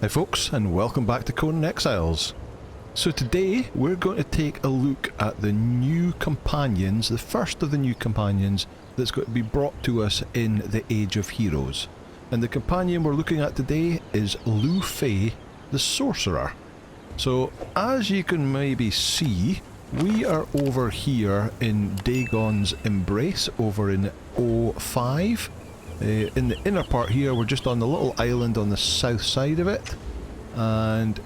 Hi folks, and welcome back to Conan Exiles. So today we're going to take a look at the new companions, the first of the new companions that's going to be brought to us in the Age of Heroes. And the companion we're looking at today is Liu Fei the Sorcerer. So as you can maybe see, we are over here in Dagon's Embrace over in O5. In the inner part here, we're just on the little island on the south side of it, and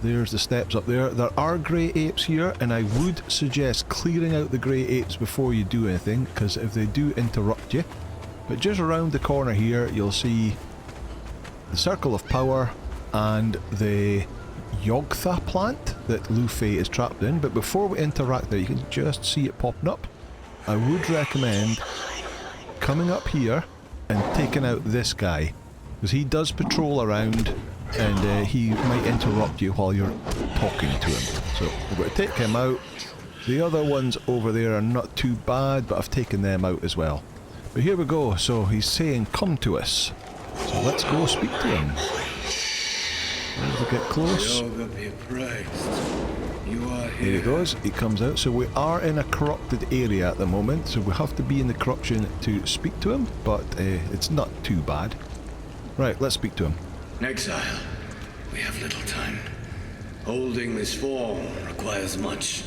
there's the steps up there. There are grey apes here, and I would suggest clearing out the grey apes before you do anything, because if they do interrupt you. But just around the corner here, you'll see the Circle of Power and the Yogtha plant that Liu Fei is trapped in. But before we interact there, you can just see it popping up. I would recommend coming up here and taking out this guy, because he does patrol around and he might interrupt you while you're talking to him. So we're going to take him out. The other ones over there are not too bad, but I've taken them out as well. But here we go. So he's saying come to us, so let's go speak to him. As we get close, here he goes, he comes out. So we are in a corrupted area at the moment, so we have to be in the corruption to speak to him, but it's not too bad. Right, let's speak to him. Exile, we have little time. Holding this form requires much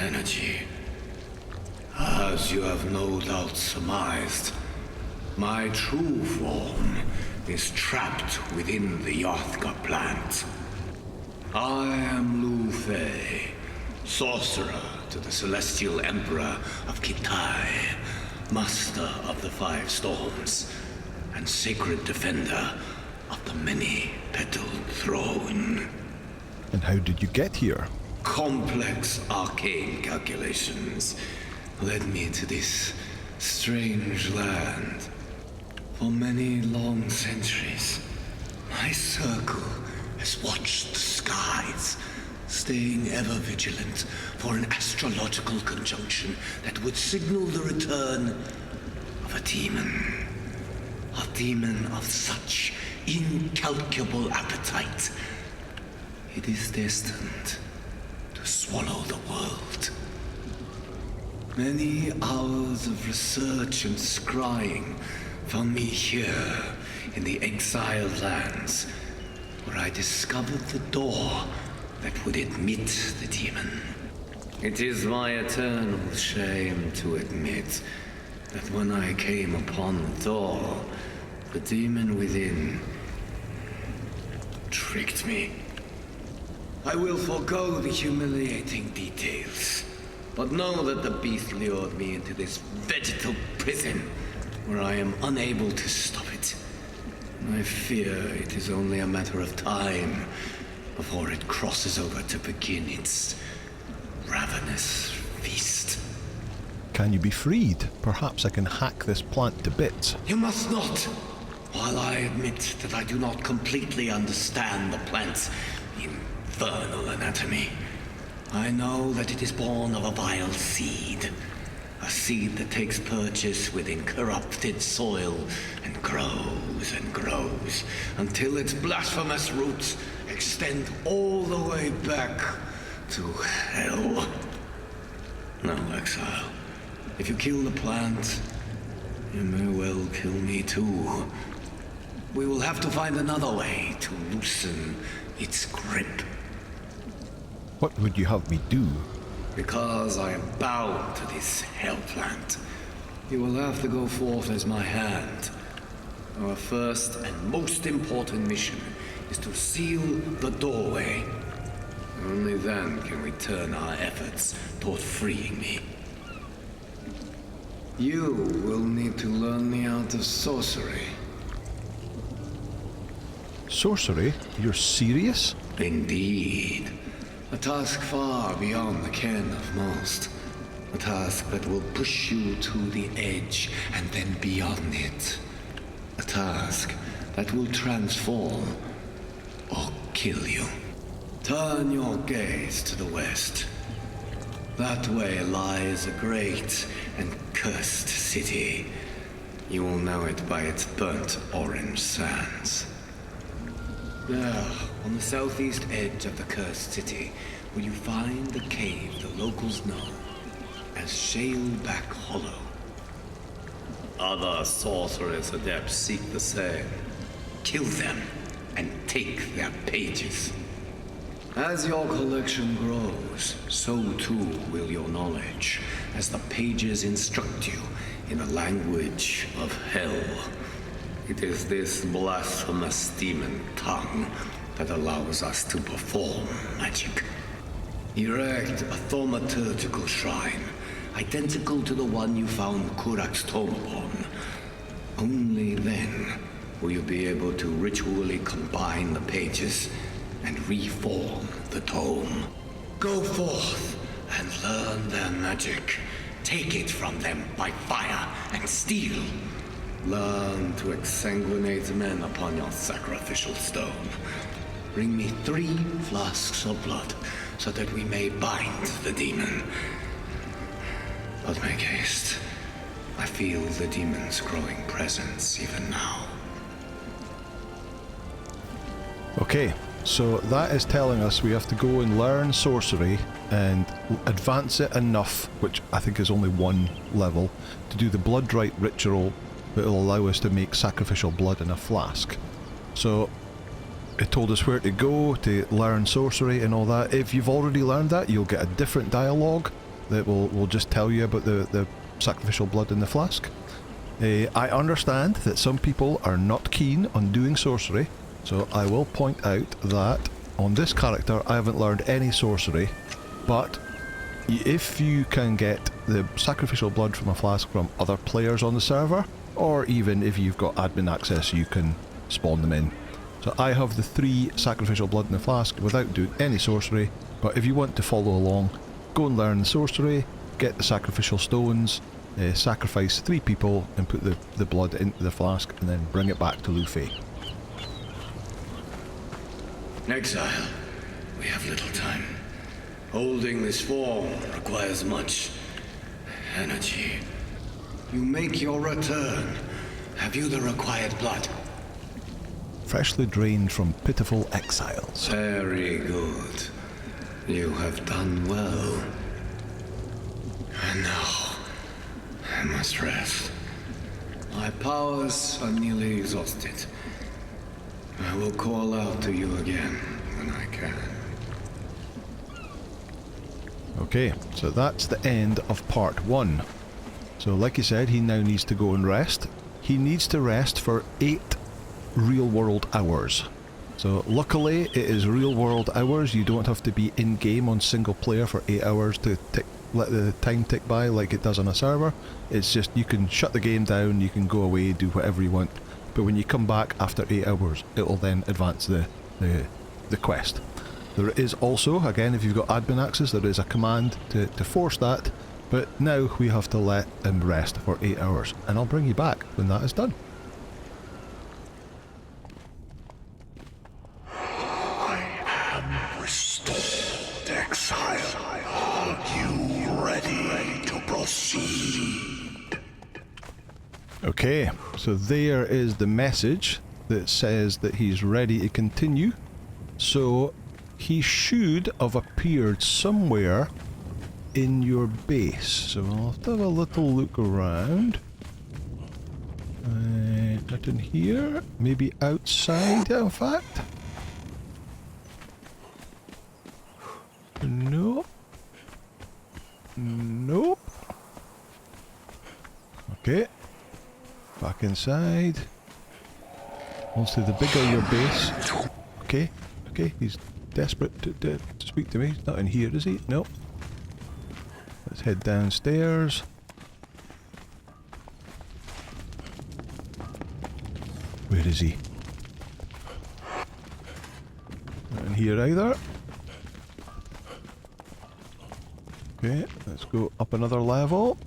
energy. As you have no doubt surmised, my true form is trapped within the Yogtha plant. I am Liu Fei, sorcerer to the Celestial Emperor of Kitai, master of the Five Storms, and sacred defender of the many-petaled throne. And how did you get here? Complex arcane calculations led me to this strange land. For many long centuries, my circle has watched the skies, staying ever vigilant for an astrological conjunction that would signal the return of a demon. A demon of such incalculable appetite, it is destined to swallow the world. Many hours of research and scrying found me here in the Exile lands, where I discovered the door that would admit the demon. It is my eternal shame to admit that when I came upon the door, the demon within tricked me. I will forego the humiliating details, but know that the beast lured me into this vegetal prison where I am unable to stop it. I fear it is only a matter of time before it crosses over to begin its ravenous feast. Can you be freed? Perhaps I can hack this plant to bits. You must not. While I admit that I do not completely understand the plant's infernal anatomy, I know that it is born of a vile seed. A seed that takes purchase within corrupted soil and grows until its blasphemous roots extend all the way back to hell. Now, Exile, if you kill the plant, you may well kill me too. We will have to find another way to loosen its grip. What would you have me do? Because I am bound to this hell plant, you will have to go forth as my hand. Our first and most important mission is to seal the doorway. Only then can we turn our efforts toward freeing me. You will need to learn the art of sorcery. Sorcery? You're serious? Indeed. A task far beyond the ken of most. A task that will push you to the edge and then beyond it. A task that will transform or kill you. Turn your gaze to the west. That way lies a great and cursed city. You will know it by its burnt orange sands. There, on the southeast edge of the cursed city, will you find the cave the locals know as Shaleback Hollow. Other sorcerers adepts seek the same. Kill them and take their pages. As your collection grows, so too will your knowledge, as the pages instruct you in the language of hell. It is this blasphemous demon tongue that allows us to perform magic. Erect a thaumaturgical shrine, identical to the one you found Kurak's tome upon. Only then will you be able to ritually combine the pages and reform the tome. Go forth and learn their magic. Take it from them by fire and steel. Learn to exsanguinate men upon your sacrificial stone. Bring me 3 flasks of blood so that we may bind the demon. But make haste. I feel the demon's growing presence even now. Okay, so that is telling us we have to go and learn sorcery and advance it enough, which I think is only 1 level, to do the blood rite ritual that will allow us to make sacrificial blood in a flask. So it told us where to go to learn sorcery and all that. If you've already learned that, you'll get a different dialogue that will just tell you about the sacrificial blood in the flask. I understand that some people are not keen on doing sorcery, so I will point out that on this character I haven't learned any sorcery, but if you can get the sacrificial blood from a flask from other players on the server, or even if you've got admin access, you can spawn them in. So I have the 3 sacrificial blood in the flask without doing any sorcery, but if you want to follow along, go and learn the sorcery, get the sacrificial stones, sacrifice 3 people and put the blood into the flask and then bring it back to Liu Fei. Exile, we have little time. Holding this form requires much energy. You make your return. Have you the required blood? Freshly drained from pitiful exiles. Very good. You have done well. And now, I must rest. My powers are nearly exhausted. I will call out to you again when I can. Okay, so that's the end of part 1. So like you said, he now needs to go and rest. He needs to rest for 8 real world hours. So luckily it is real world hours. You don't have to be in game on single player for 8 hours to let the time tick by like it does on a server. It's just you can shut the game down, you can go away, do whatever you want, but when you come back after 8 hours it will then advance the quest. There is also, again, if you've got admin access, there is a command to force that, but now we have to let him rest for 8 hours, and I'll bring you back when that is done. I am restored, Exile. Are you ready to proceed? Okay, so there is the message that says that he's ready to continue. So he should have appeared somewhere in your base. So I'll have to have a little look around. Nothing here. Maybe outside, in fact. Nope. Nope. Okay. Back inside. Also, the bigger your base. Okay. Okay, he's desperate to speak to me. He's not in here, is he? Nope. Let's head downstairs. Where is he? Not in here either. Okay, let's go up another level.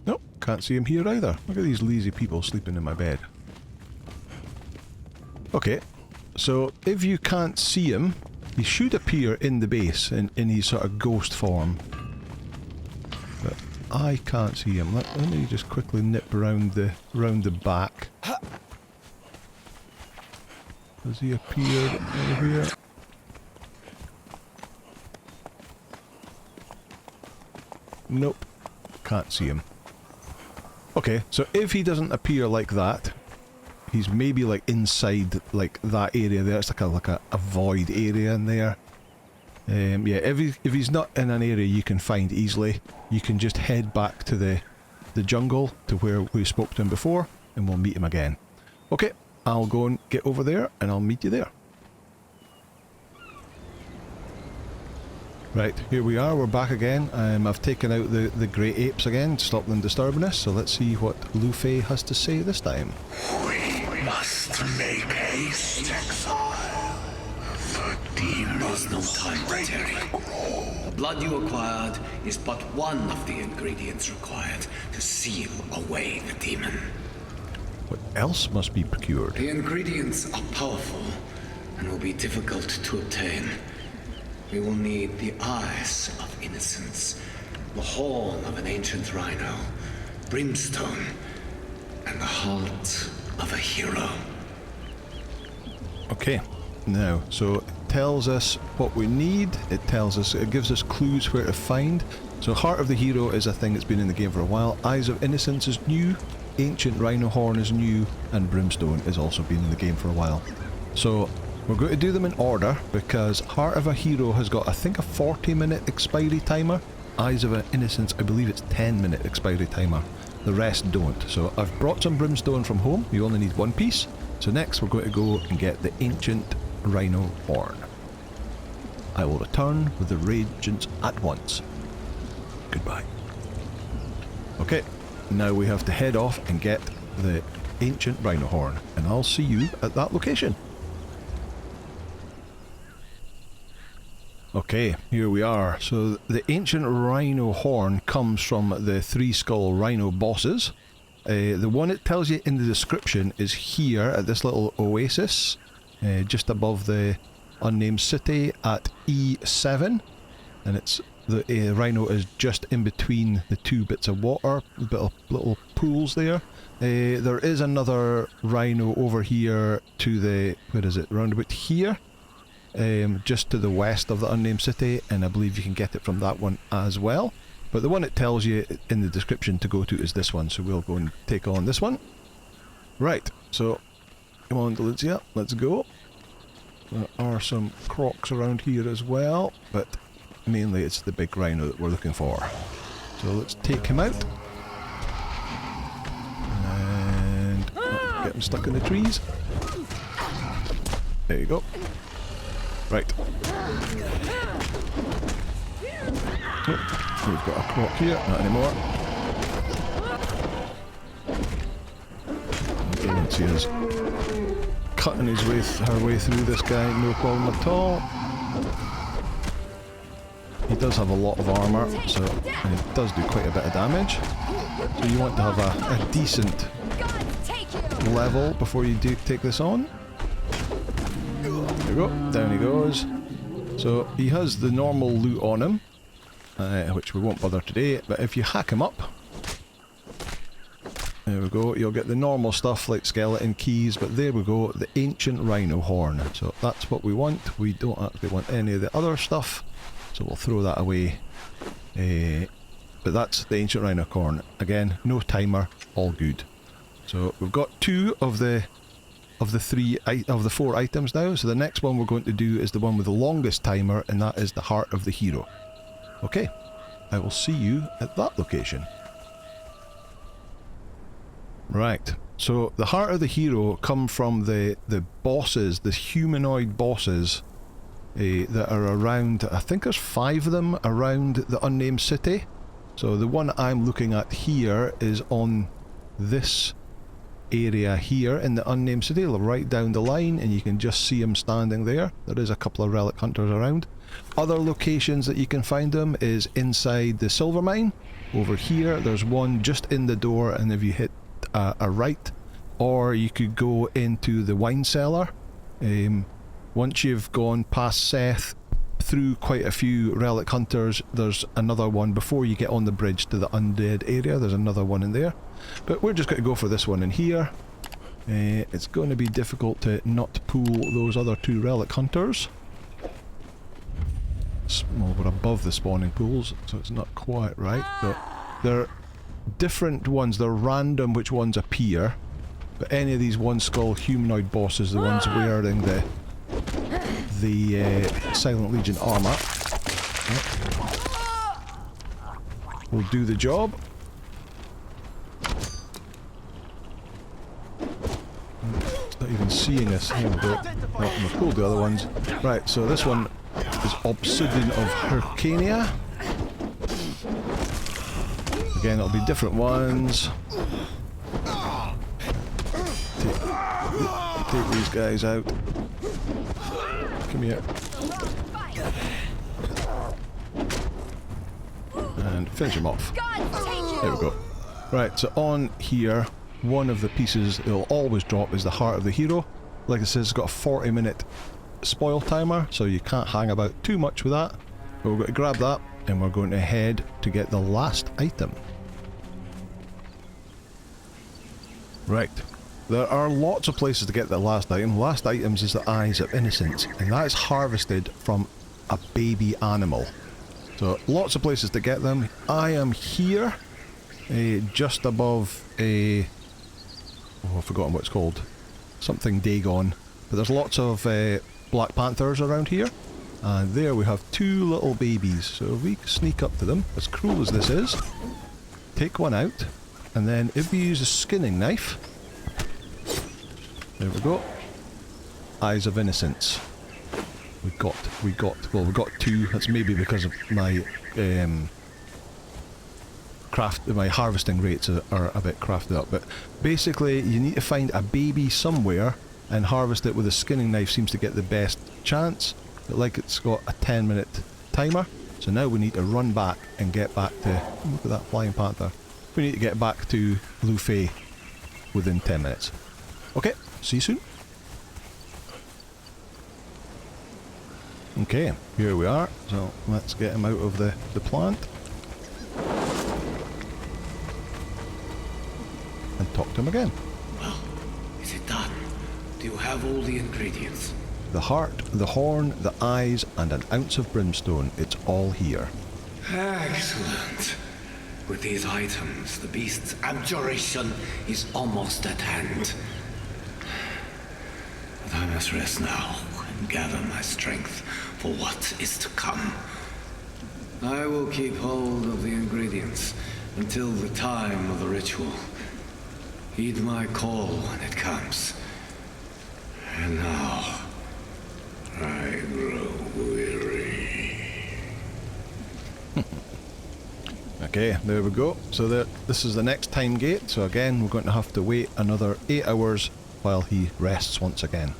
Nope, can't see him here either. Look at these lazy people sleeping in my bed. Okay, so if you can't see him, he should appear in the base in his sort of ghost form. But I can't see him. Let me just quickly nip around the back. Has he appeared over here? Nope. Can't see him. Okay, so if he doesn't appear like that, he's maybe like inside like that area there. It's like a void area in there. Yeah, if he's not in an area you can find easily, you can just head back to the jungle to where we spoke to him before, and we'll meet him again. Okay, I'll go and get over there, and I'll meet you there. Right, here we are, we're back again. I've taken out the grey apes again to stop them disturbing us, so let's see what Liu Fei has to say this time. We must make haste, Exile. The demons There's no time to tarry. The blood you acquired is but one of the ingredients required to seal away the demon. What else must be procured? The ingredients are powerful and will be difficult to obtain. We will need the eyes of innocence, the horn of an ancient rhino, brimstone, and the heart of a hero. Okay, now, so it tells us what we need, it gives us clues where to find. So Heart of the Hero is a thing that's been in the game for a while, Eyes of Innocence is new, Ancient Rhino Horn is new, and Brimstone has also been in the game for a while. So we're going to do them in order, because Heart of a Hero has got, I think, a 40-minute expiry timer. Eyes of an Innocence, I believe it's 10-minute expiry timer. The rest don't. So I've brought some Brimstone from home, you only need one piece. So next we're going to go and get the Ancient Rhino Horn. I will return with the reagents at once. Goodbye. Okay, now we have to head off and get the Ancient Rhino Horn, and I'll see you at that location. Okay, here we are. So the Ancient Rhino Horn comes from the 3 Skull Rhino bosses. The one it tells you in the description is here at this little oasis, just above the unnamed city at E7, and it's the rhino is just in between the 2 bits of water, little pools there. There is another rhino over here to the, where is it, round about here, just to the west of the unnamed city, and I believe you can get it from that one as well. But the one it tells you in the description to go to is this one, so we'll go and take on this one. Right, so come on, Delicia, let's go. There are some crocs around here as well, but mainly it's the big rhino that we're looking for. So let's take him out. And get him stuck in the trees. There you go. Right. Oh, we've got a croc here, not anymore. You can see us cutting her way through this guy, no problem at all. He does have a lot of armour, so, and it does do quite a bit of damage. So you want to have a decent level before you do take this on. There we go, down he goes. So he has the normal loot on him, which we won't bother today, but if you hack him up, there we go, you'll get the normal stuff like skeleton keys, but there we go, the Ancient Rhino Horn. So that's what we want. We don't actually want any of the other stuff, so we'll throw that away. But that's the Ancient Rhino Horn. Again, no timer, all good. So we've got 2 of the 4 items now, so the next one we're going to do is the one with the longest timer, and that is the Heart of the Hero. Okay, I will see you at that location. Right, so the Heart of the Hero come from the bosses, the humanoid bosses that are around, I think there's 5 of them around the unnamed city. So the one I'm looking at here is on this area here in the unnamed city, right down the line, and you can just see him standing there. There is a couple of relic hunters around. Other locations that you can find them is inside the silver mine. Over here there's one just in the door, and if you hit a right, or you could go into the wine cellar. Once you've gone past Seth, through quite a few relic hunters, there's another one before you get on the bridge to the undead area. There's another one in there, but we're just going to go for this one in here. It's going to be difficult to not pull those other two relic hunters. Well, we're above the spawning pools, so it's not quite right. But they're different ones. They're random which ones appear. But any of these one-skull humanoid bosses, the ones wearing the Silent Legion armor, will do the job. It's not even seeing us. Here we go. Oh, we've pulled the other ones. Right, so this one is Obsidian of Hyrcania. Again, it'll be different ones. Take these guys out. Come here. And finish him off. There we go. Right, so on here, one of the pieces it'll always drop is the Heart of the Hero. Like I said, it's got a 40-minute spoil timer, so you can't hang about too much with that. But we're going to grab that, and we're going to head to get the last item. Right. There are lots of places to get the last item. Last items is the Eyes of Innocence, and that is harvested from a baby animal. So lots of places to get them. I am here, just above a... oh, I've forgotten what it's called. Something Dagon. But there's lots of Black Panthers around here. And there we have two little babies. So if we sneak up to them, as cruel as this is, take one out, and then if we use a skinning knife... there we go. Eyes of Innocence. We got two. That's maybe because of my my harvesting rates are a bit crafted up. But basically, you need to find a baby somewhere and harvest it with a skinning knife. Seems to get the best chance. But like it's got a 10-minute timer, so now we need to run back and get back to. Look at that flying panther. We need to get back to Liu Fei within 10 minutes. Okay. See you soon. Okay, here we are. So let's get him out of the plant. And talk to him again. Well, is it done? Do you have all the ingredients? The heart, the horn, the eyes, and an ounce of brimstone. It's all here. Excellent. With these items, the beast's abjuration is almost at hand. But I must rest now and gather my strength for what is to come. I will keep hold of the ingredients until the time of the ritual. Heed my call when it comes. And now, I grow weary. Okay, there we go. So this is the next time gate. So again, we're going to have to wait another 8 hours while he rests once again.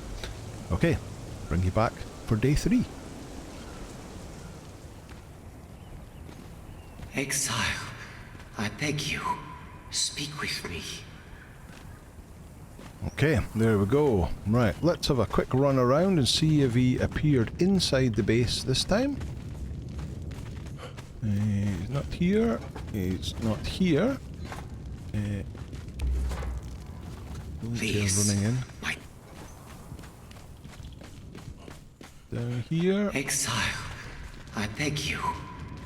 Okay, bring you back for day 3. Exile, I beg you, speak with me. Okay, there we go. Right, let's have a quick run around and see if he appeared inside the base this time. He's not here. He's not here. Please, running in. Down here. Exile, I beg you,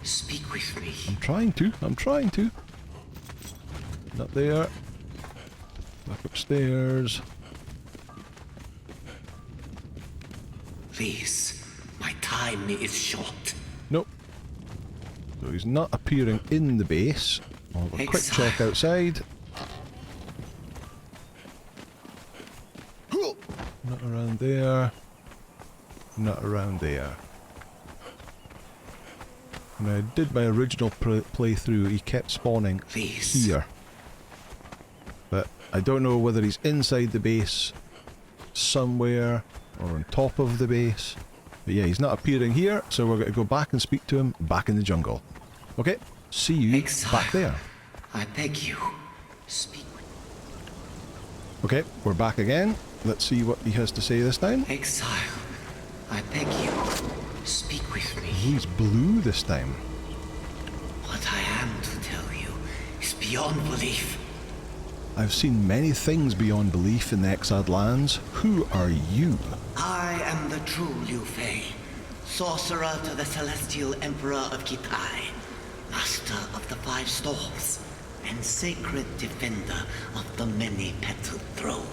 speak with me. I'm trying to. Not there. Back upstairs. Please, my time is short. Nope. So he's not appearing in the base. I'll have a quick check outside. Not around there. Not around there. When I did my original playthrough, he kept spawning here. But I don't know whether he's inside the base somewhere or on top of the base. But yeah, he's not appearing here, so we're going to go back and speak to him back in the jungle. Okay, see you back there. I beg you, speak. Okay, we're back again. Let's see what he has to say this time. Exile, I beg you, speak with me. He's blue this time. What I am to tell you is beyond belief. I've seen many things beyond belief in the exiled lands. Who are you? I am the true Liu Fei, sorcerer to the celestial emperor of Kitai, master of the five storms, and sacred defender of the many-petaled throne.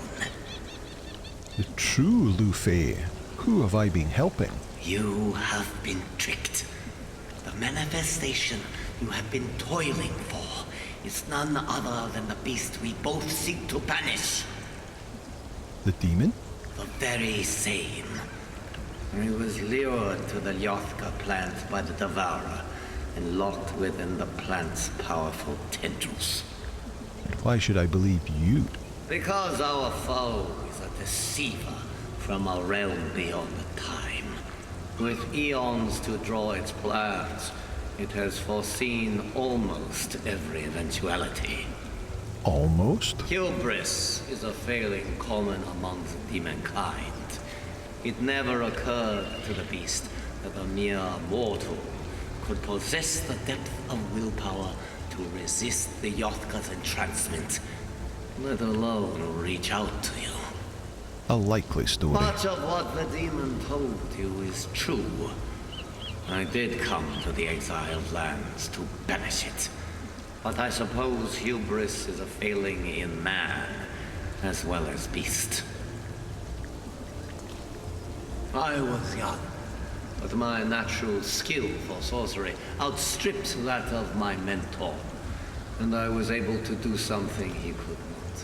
The true Liu Fei. Who have I been helping? You have been tricked. The manifestation you have been toiling for is none other than the beast we both seek to banish. The demon? The very same. He was lured to the Yothka plant by the Devourer and locked within the plant's powerful tendrils. Why should I believe you? Because our foe is a deceiver from a realm beyond the time. With eons to draw its plans, it has foreseen almost every eventuality. Almost? Hubris is a failing common among the demonkind. It never occurred to the beast that a mere mortal could possess the depth of willpower to resist the Yothka's entrancement, let alone reach out to you. A likely story. Much of what the demon told you is true. I did come to the exiled lands to banish it. But I suppose hubris is a failing in man, as well as beast. I was young, but my natural skill for sorcery outstripped that of my mentor, and I was able to do something he could not.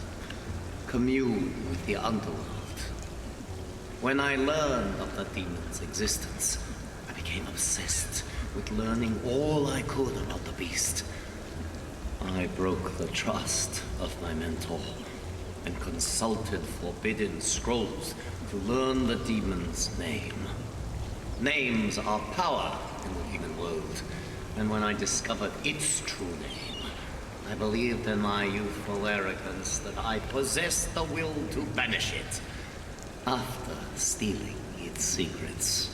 Commune with the underworld. When I learned of the demon's existence, I became obsessed with learning all I could about the beast. I broke the trust of my mentor and consulted forbidden scrolls to learn the demon's name. Names are power in the human world, and when I discovered its true name, I believed in my youthful arrogance that I possessed the will to banish it, after stealing its secrets.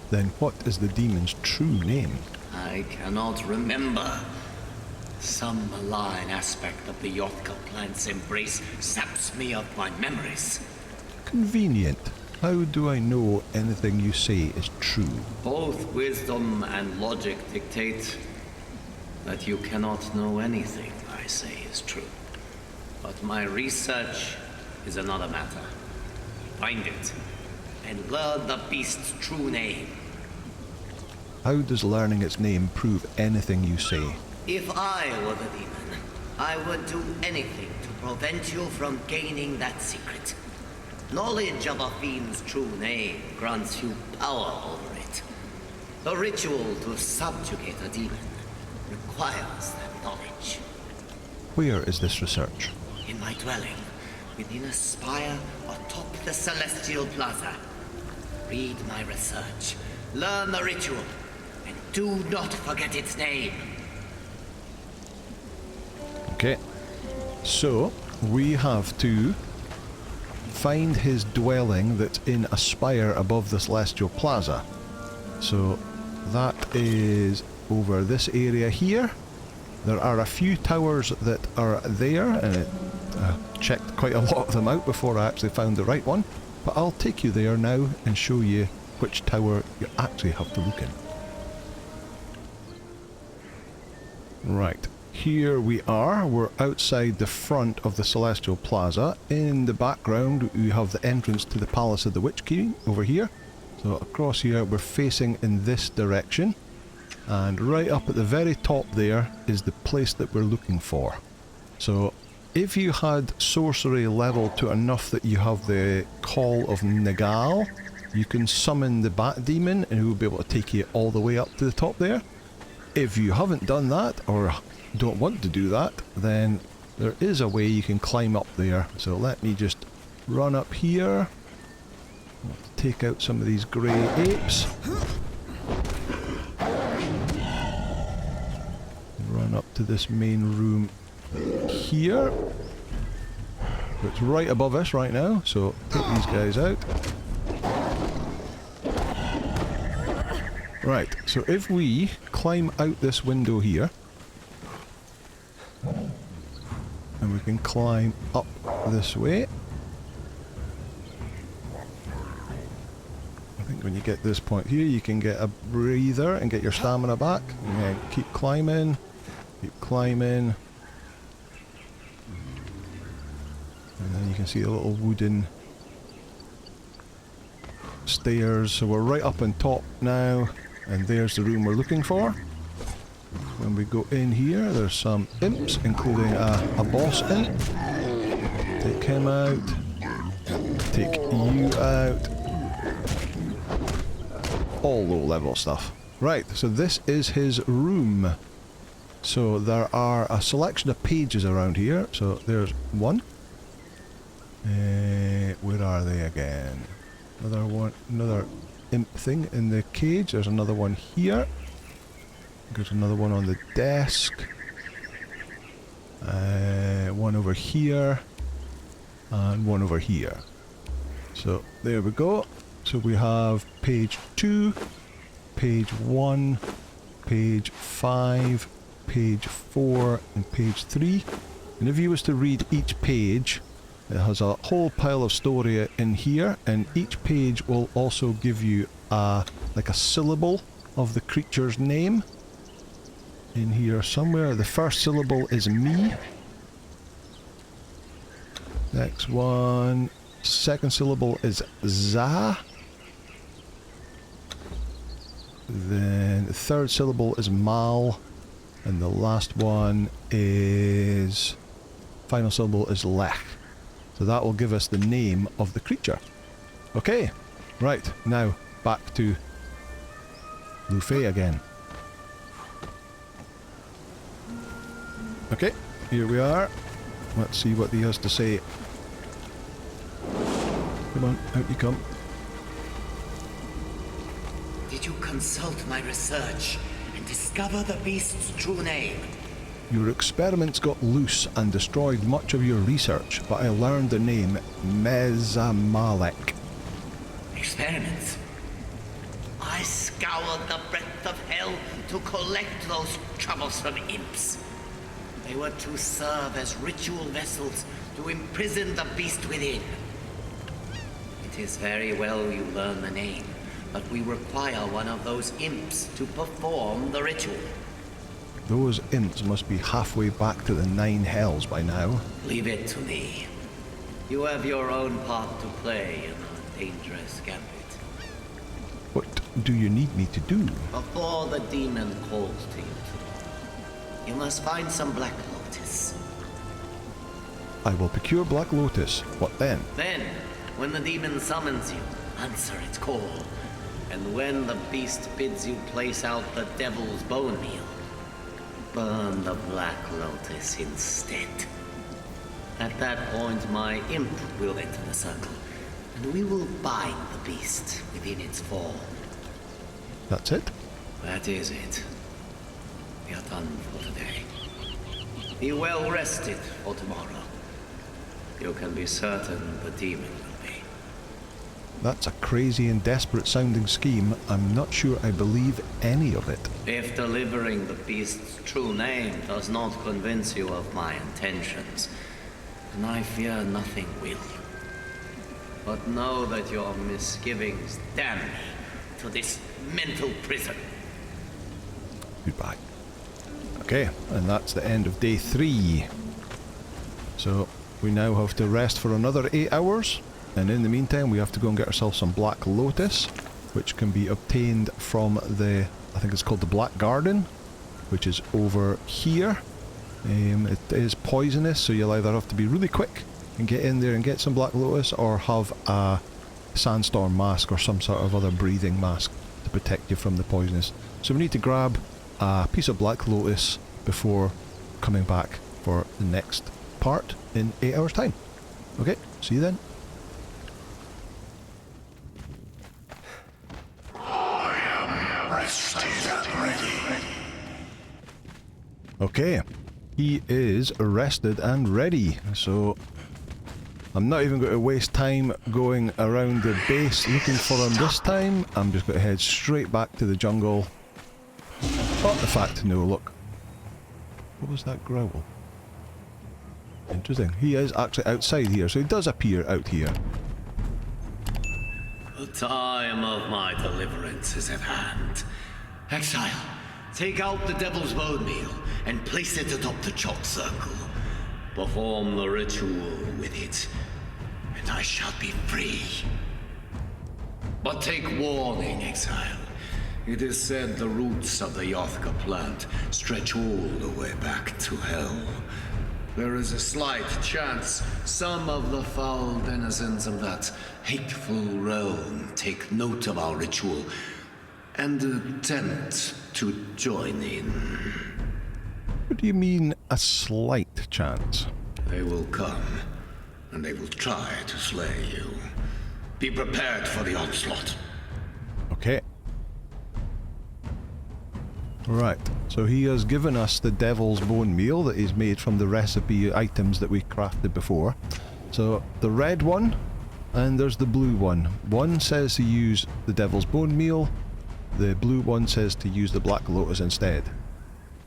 Then what is the demon's true name? I cannot remember. Some malign aspect of the Yothka plant's embrace saps me of my memories. Convenient. How do I know anything you say is true? Both wisdom and logic dictate that you cannot know anything I say is true. But my research is another matter. Find it, and learn the beast's true name. How does learning its name prove anything you say? If I were the demon, I would do anything to prevent you from gaining that secret. Knowledge of a fiend's true name grants you power over it. The ritual to subjugate a demon requires that knowledge. Where is this research? In my dwelling, within a spire atop the Celestial Plaza. Read my research, learn the ritual, and do not forget its name. Okay. So, we have to find his dwelling that's in a spire above the Celestial Plaza. So, that is over this area here. There are a few towers that are there, and I checked quite a lot of them out before I actually found the right one. But I'll take you there now and show you which tower you actually have to look in. Right, here we are. We're outside the front of the Celestial Plaza. In the background we have the entrance to the Palace of the Witch King over here. So across here we're facing in this direction. And right up at the very top there is the place that we're looking for. So if you had sorcery level to enough that you have the Call of Nagal, you can summon the Bat Demon and he will be able to take you all the way up to the top there. If you haven't done that or don't want to do that, then there is a way you can climb up there. So let me just run up here, take out some of these grey apes. Run up to this main room here. It's right above us right now, so take these guys out. Right, so if we climb out this window here, And we can climb up this way. I think when you get this point here, you can get a breather and get your stamina back. And then keep climbing. Keep climbing. And then you can see the little wooden stairs. So we're right up on top now. And there's the room we're looking for. When we go in here, there's some imps, including a boss imp. Take him out. Take you out. All low level stuff. Right, so this is his room. So there are a selection of pages around here. So there's one. Where are they again? Another one, another imp thing in the cage. There's another one here. There's another one on the desk. One over here. And one over here. So there we go. So we have page 2, page 1, page 5, page 4, and page 3. And if you was to read each page, it has a whole pile of story in here, and each page will also give you like a syllable of the creature's name. In here somewhere, the first syllable is me. Next one, second syllable is za. Then the third syllable is mal. And the last one is, final syllable is lech. So that will give us the name of the creature. Okay, right, now back to Liu Fei again. Okay, here we are. Let's see what he has to say. Come on, out you come. Did you consult my research and discover the beast's true name? Your experiments got loose and destroyed much of your research, but I learned the name Mezamalek. Experiments? I scoured the breadth of hell to collect those troublesome imps. They were to serve as ritual vessels to imprison the beast within. It is very well you learn the name, but we require one of those imps to perform the ritual. Those imps must be halfway back to the 9 hells by now. Leave it to me. You have your own part to play in a dangerous gambit. What do you need me to do? Before the demon calls to you tomorrow, you must find some black lotus. I will procure Black Lotus. What then? Then, when the demon summons you, answer its call. And when the beast bids you place out the devil's bone meal, burn the Black Lotus instead. At that point, my imp will enter the circle, and we will bind the beast within its fall. That's it? That is it. We are done for today. Be well rested for tomorrow. You can be certain the demon will be. That's a crazy and desperate sounding scheme. I'm not sure I believe any of it. If delivering the beast's true name does not convince you of my intentions, then I fear nothing will. But know that your misgivings damn me to this mental prison. Goodbye. Okay, and that's the end of day 3. So we now have to rest for another 8 hours. And in the meantime, we have to go and get ourselves some Black Lotus, which can be obtained from the, I think it's called the Black Garden, which is over here. It is poisonous, so you'll either have to be really quick and get in there and get some Black Lotus, or have a sandstorm mask or some sort of other breathing mask to protect you from the poisonous. So we need to grab a piece of Black Lotus before coming back for the next part in 8 hours time. Okay, see you then. Okay, he is rested and ready, so I'm not even going to waste time going around the base looking for him this time. I'm just going to head straight back to the jungle. Oh, in fact, no, look. What was that growl? Interesting. He is actually outside here, so he does appear out here. The time of my deliverance is at hand. Exile, take out the devil's bone meal and place it atop the chalk circle. Perform the ritual with it, and I shall be free. But take warning, Exile. It is said the roots of the Yothka plant stretch all the way back to hell. There is a slight chance some of the foul denizens of that hateful realm take note of our ritual and attempt to join in. What do you mean, a slight chance? They will come, and they will try to slay you. Be prepared for the onslaught. Okay. Right, so he has given us the devil's bone meal that he's made from the recipe items that we crafted before. So the red one, and there's the blue one. One says to use the devil's bone meal, the blue one says to use the black lotus instead.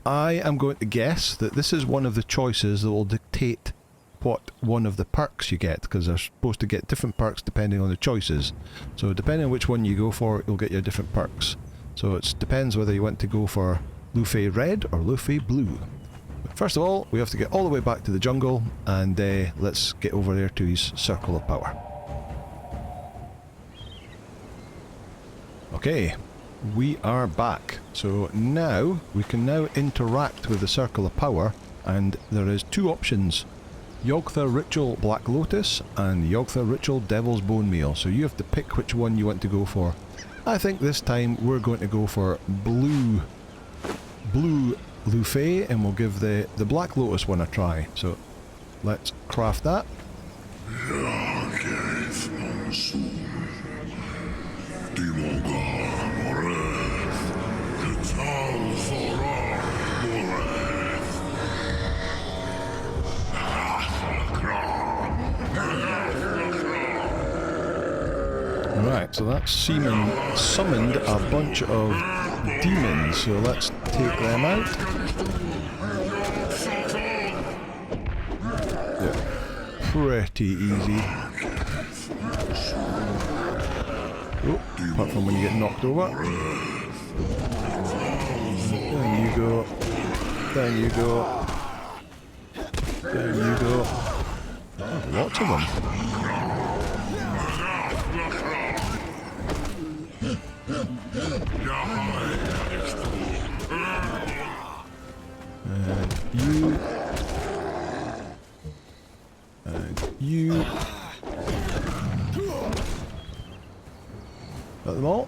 I am going to guess that this is one of the choices that will dictate what one of the perks you get, because they're supposed to get different perks depending on the choices. So depending on which one you go for, you'll get your different perks. So it depends whether you want to go for Liu Fei Red or Liu Fei Blue. But first of all, we have to get all the way back to the jungle, and let's get over there to his Circle of Power. Okay, we are back. So now, we can now interact with the Circle of Power, and there is two options. Yogtha Ritual Black Lotus and Yogtha Ritual Devil's Bone Meal. So you have to pick which one you want to go for. I think this time we're going to go for blue Liu Fei, and we'll give the Black Lotus one a try. So let's craft that. Right, so that's summoned a bunch of demons, so let's take them out. Yeah, pretty easy. Oh, apart from when you get knocked over. There you go. There you go. There you go. Oh, lots of them. You. And you. Got them all?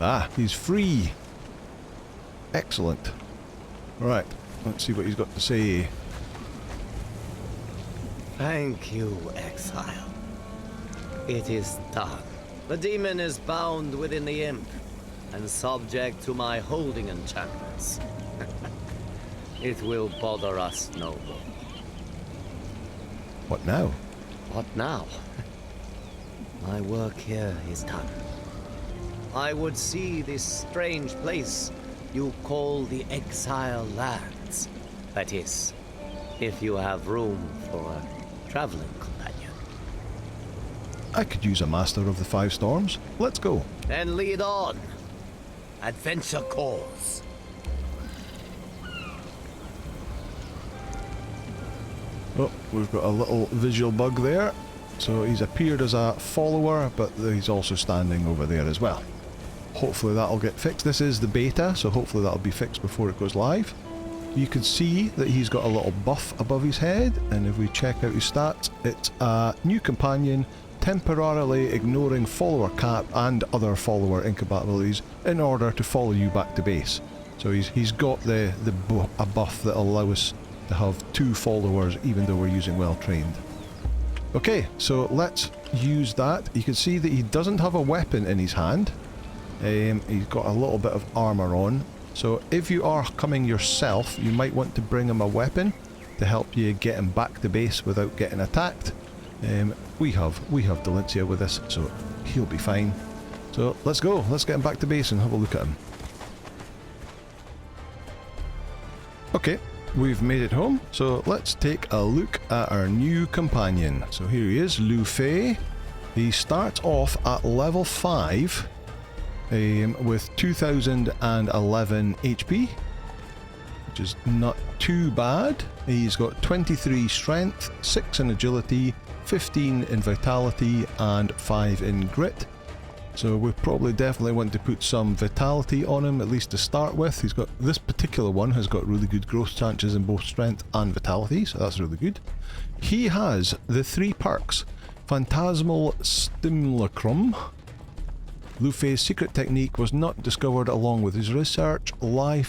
Ah, he's free. Excellent. Right, let's see what he's got to say. Thank you, Exile. It is done. The demon is bound within the imp, and subject to my holding enchantments. It will bother us no more. What now? What now? My work here is done. I would see this strange place you call the Exile Lands. That is, if you have room for a traveling companion. I could use a Master of the Five Storms. Let's go. Then lead on. Adventure calls. Oh, we've got a little visual bug there. So he's appeared as a follower, but he's also standing over there as well. Hopefully that'll get fixed. This is the beta, so hopefully that'll be fixed before it goes live. You can see that he's got a little buff above his head, and if we check out his stats, it's a new companion, temporarily ignoring follower cap and other follower incompatibilities in order to follow you back to base. So he's got a buff that will allow us to have 2 followers even though we're using well trained. Okay, so let's use that. You can see that he doesn't have a weapon in his hand. He's got a little bit of armour on. So if you are coming yourself, you might want to bring him a weapon to help you get him back to base without getting attacked. We have Delincia with us, so he'll be fine. So let's go, let's get him back to base and have a look at him. Okay, we've made it home. So let's take a look at our new companion. So here he is, Liu Fei. He starts off at level 5 with 2011 HP, which is not too bad. He's got 23 strength, 6 in agility, 15 in vitality, and 5 in grit. So we probably definitely want to put some vitality on him, at least to start with. He's got, this particular one has got really good growth chances in both strength and vitality, so that's really good. He has the 3 perks: Phantasmal Stimulacrum. Liu Fei's secret technique was not discovered along with his research. Liu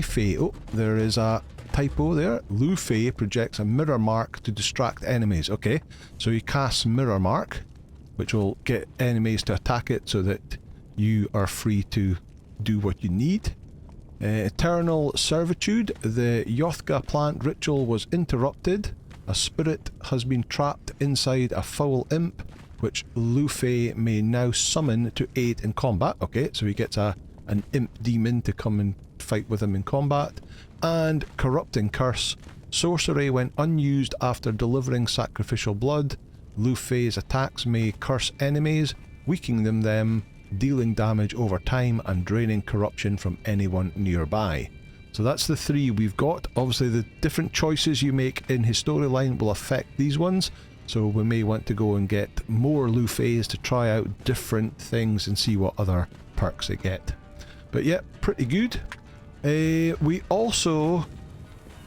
Fei, oh, there is a typo there. Liu Fei projects a mirror mark to distract enemies. Okay, so he casts Mirror Mark, which will get enemies to attack it so that you are free to do what you need. Eternal Servitude. The Yothga plant ritual was interrupted. A spirit has been trapped inside a foul imp, which Liu Fei may now summon to aid in combat. Okay, so he gets an imp demon to come and fight with him in combat. And Corrupting Curse. Sorcery when unused after delivering sacrificial blood. Liu Fei's attacks may curse enemies, weakening them, dealing damage over time, and draining corruption from anyone nearby. So that's the 3 we've got. Obviously the different choices you make in his storyline will affect these ones, so we may want to go and get more Liu Fei's to try out different things and see what other perks they get. But yeah, pretty good. We also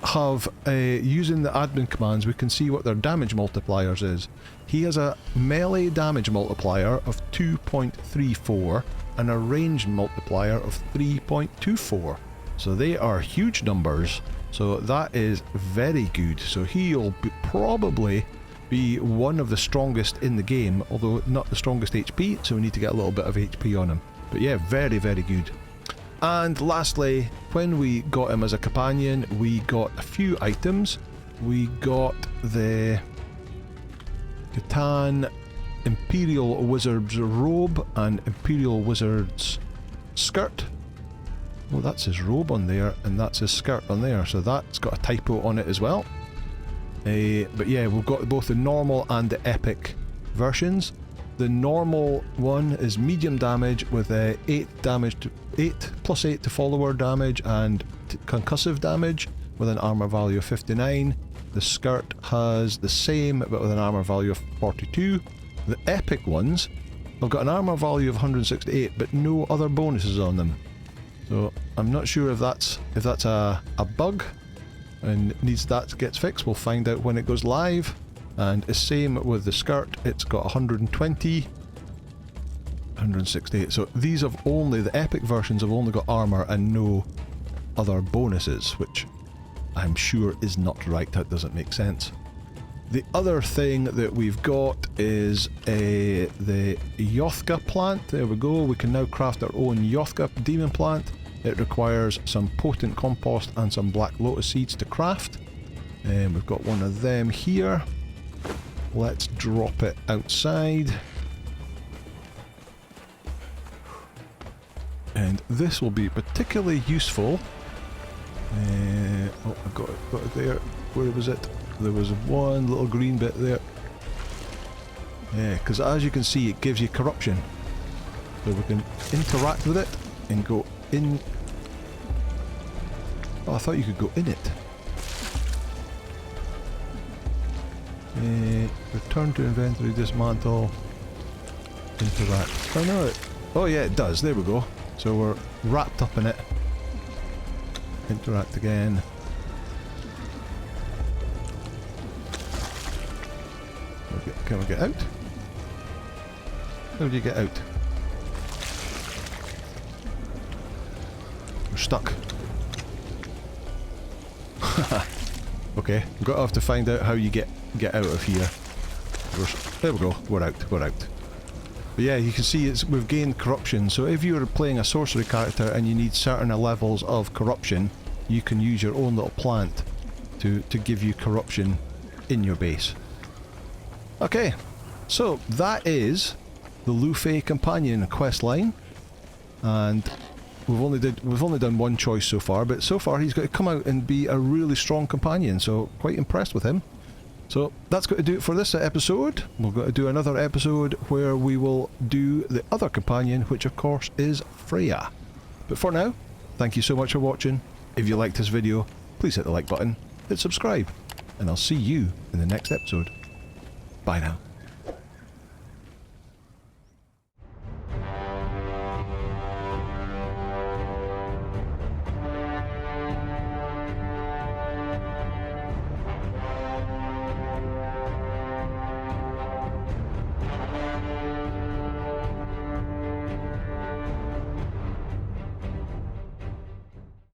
have, using the admin commands, we can see what their damage multipliers is. He has a melee damage multiplier of 2.34 and a ranged multiplier of 3.24. So they are huge numbers. So that is very good. So he'll probably be one of the strongest in the game, although not the strongest HP, so we need to get a little bit of HP on him. But yeah, very, very good. And lastly, when we got him as a companion, we got a few items. We got the Conan Imperial Wizard's robe and Imperial Wizard's skirt. Oh, that's his robe on there, and that's his skirt on there, so that's got a typo on it as well. But yeah, we've got both the normal and the epic versions. The normal one is medium damage with 8 damage to 8 plus 8 to follower damage and concussive damage with an armor value of 59. The skirt has the same but with an armor value of 42. The epic ones have got an armor value of 168 but no other bonuses on them. So I'm not sure if that's a bug and needs that gets fixed. We'll find out when it goes live. And the same with the skirt, it's got 120, 168. So these have only, the epic versions have only got armor and no other bonuses, which I'm sure is not right. That doesn't make sense. The other thing that we've got is the Yothga plant. There we go. We can now craft our own Yothga demon plant. It requires some potent compost and some black lotus seeds to craft. And we've got one of them here. Let's drop it outside. And this will be particularly useful. Oh, I've got it there. Where was it? There was one little green bit there. Yeah, because as you can see, it gives you corruption. So we can interact with it and go in. Oh, I thought you could go in it. Return to inventory, dismantle, interact. Oh no, oh yeah, it does, there we go. So we're wrapped up in it. Interact again. Can we get out? How do you get out? We're stuck. Okay, we're going to have to find out how you get out of here. There we go, we're out. But yeah, you can see we've gained corruption, so if you're playing a sorcery character and you need certain levels of corruption, you can use your own little plant to give you corruption in your base. Okay, so that is the Liu Fei Companion quest line, and we've only done one choice so far, but so far he's got to come out and be a really strong companion, so quite impressed with him. So that's going to do it for this episode. We're going to do another episode where we will do the other companion, which of course is Freya. But for now, thank you so much for watching. If you liked this video, please hit the like button, hit subscribe, and I'll see you in the next episode. Bye now.